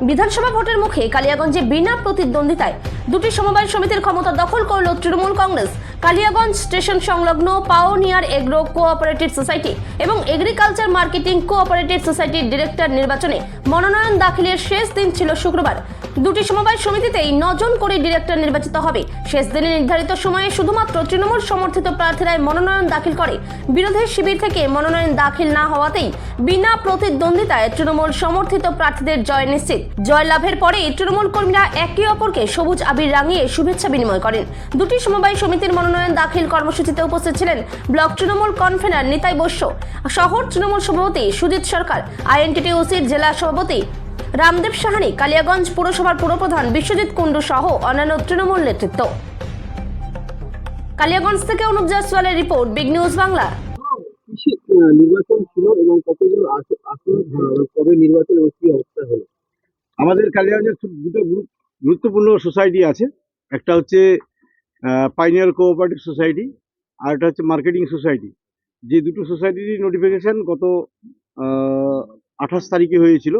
বিধানসভা ভোটের মুখে কালিয়াগঞ্জে বিনা প্রতিদ্বন্দ্বিতায় দুটি সমবায় সমিতির ক্ষমতা দখল করল তৃণমূল কংগ্রেস। কালিয়াগঞ্জ স্টেশন সংলগ্ন পাওনিয়ার এগ্রো কোঅপারেটিভ সোসাইটি এবং এগ্রিকালচার মার্কেটিং কোঅপারেটিভ সোসাইটির ডিরেক্টর নির্বাচনে মনোনয়ন দাখিলের শেষ দিন ছিল শুক্রবার। দুটি সমবায় সমিতিতেই 9 জন করে ডিরেক্টর নির্বাচিত হবে। শেষ দিনে নির্ধারিত সময়ে শুধুমাত্র তৃণমূল সমর্থিত প্রার্থীরাই মনোনয়ন দাখিল করে। বিরোধী শিবির থেকে মনোনয়ন দাখিল না হওয়াতেই বিনা প্রতিদ্বন্দ্বিতায় তৃণমূল সমর্থিত প্রার্থীদের জয় নিশ্চিত। জয়লাভের পরেই তৃণমূল কর্মীরা একে অপরকে সবুজ আবির রাঙিয়ে শুভেচ্ছা বিনিময় করেন। দুটি সমবায় সমিতির মনোনয়ন দাখিল কর্মসূচিতে উপস্থিত ছিলেন ব্লক তৃণমূল কনভেনার নিতাই বৈশ্য, শহর তৃণমূল সভাপতি সুজিত সরকার, আইএনটিটিউসির জেলা সভাপতি রামদেব সাহানি, কালিয়াগঞ্জ পুরসভার পুরপ্রধান বিশ্বজিৎ কুণ্ডু সহ অন্যান্য তৃণমূল নেতৃত্ব। কালিয়াগঞ্জ থেকে অনুপ জয়সওয়ালের রিপোর্ট, বিগ নিউজ বাংলা। নির্বাচন ছিল এবং কতগুলো আসন কবে নির্বাচন এবং কি অবস্থা হলো? আমাদের কালিয়াগঞ্জের দুটো গুরুত্বপূর্ণ সোসাইটি আছে। একটা হচ্ছে পাইনিয়ার কোঅপারেটিভ সোসাইটি, আর একটা হচ্ছে মার্কেটিং সোসাইটি। যে দুটো সোসাইটির নোটিফিকেশন গত 28 তারিখে হয়েছিল।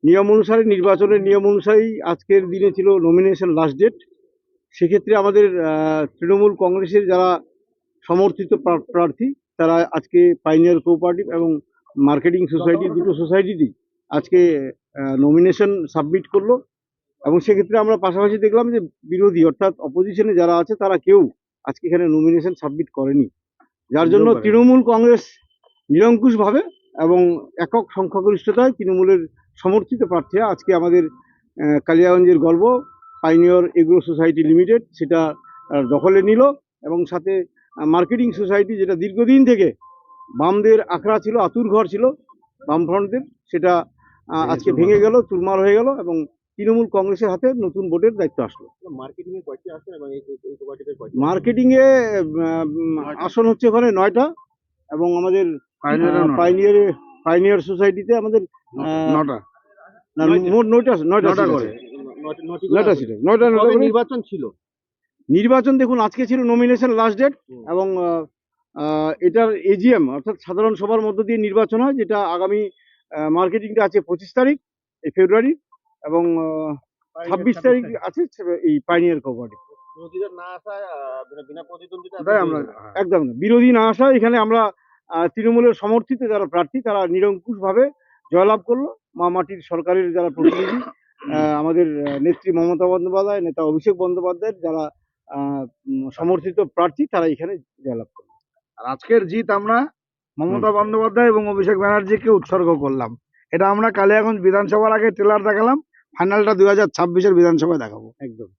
নিয়ম অনুসারে, নির্বাচনের নিয়ম অনুসারেই আজকের দিনে ছিল নমিনেশন লাস্ট ডেট। সেক্ষেত্রে আমাদের তৃণমূল কংগ্রেসের যারা সমর্থিত প্রার্থী তারা আজকে পাইনিয়ার কোঅপারেটিভ এবং মার্কেটিং সোসাইটি, দুটো সোসাইটিতেই আজকে নমিনেশন সাবমিট করলো। এবং সেক্ষেত্রে আমরা পাশাপাশি দেখলাম যে বিরোধী অর্থাৎ অপোজিশনে যারা আছে তারা কেউ আজকে এখানে নমিনেশন সাবমিট করেনি, যার জন্য তৃণমূল কংগ্রেস নিরঙ্কুশভাবে এবং একক সংখ্যাগরিষ্ঠতায় তৃণমূলের সমর্থিত প্রার্থীরা আজকে আমাদের কালিয়াগঞ্জের গর্ব পাইনিয়র এগ্রো সোসাইটি লিমিটেড সেটা দখলে নিল। এবং সাথে মার্কেটিং সোসাইটি, যেটা দীর্ঘদিন থেকে বামদের আখড়া ছিল, আতুর ঘর ছিল বামফ্রন্টদের, সেটা আজকে ভেঙে গেল, চুরমার হয়ে গেল এবং তৃণমূল কংগ্রেসের হাতে নতুন ভোটের দায়িত্ব আসলো। মার্কেটিংয়ে আসন হচ্ছে ওখানে 9টা এবং আমাদের পাইনিয়ার সোসাইটিতে আমাদের 9টা, মোট 9টা নির্বাচন ছিল। নির্বাচন দেখুন, আজকে ছিল নমিনেশন লাস্ট ডেট এবং এটার এজিএম অর্থাৎ সাধারণ সভার মধ্য দিয়ে নির্বাচন হয়, যেটা আগামী মার্কেটিংটা আছে 25 তারিখ এই ফেব্রুয়ারি এবং 26 তারিখ আছে এই পাইনিয়ার কোঅপারেটিভ। একদম না, বিরোধী না আসা, এখানে আমরা তৃণমূলের সমর্থিত যারা প্রার্থী তারা নিরঙ্কুশভাবে জয়লাভ করলো। মা মাটির সরকারের যারা প্রতিনিধি, আমাদের নেত্রী মমতা বন্দ্যোপাধ্যায়, নেতা অভিষেক বন্দ্যোপাধ্যায়ের যারা সমর্থিত প্রার্থী তারা এখানে জয়লাভ করলো। আর আজকের জিত আমরা মমতা বন্দ্যোপাধ্যায় এবং অভিষেক ব্যানার্জিকে উৎসর্গ করলাম। এটা আমরা কালিয়াগঞ্জ বিধানসভার আগে ট্রেলার দেখালাম, ফাইনালটা 2026-এর বিধানসভায় দেখাবো। একদম।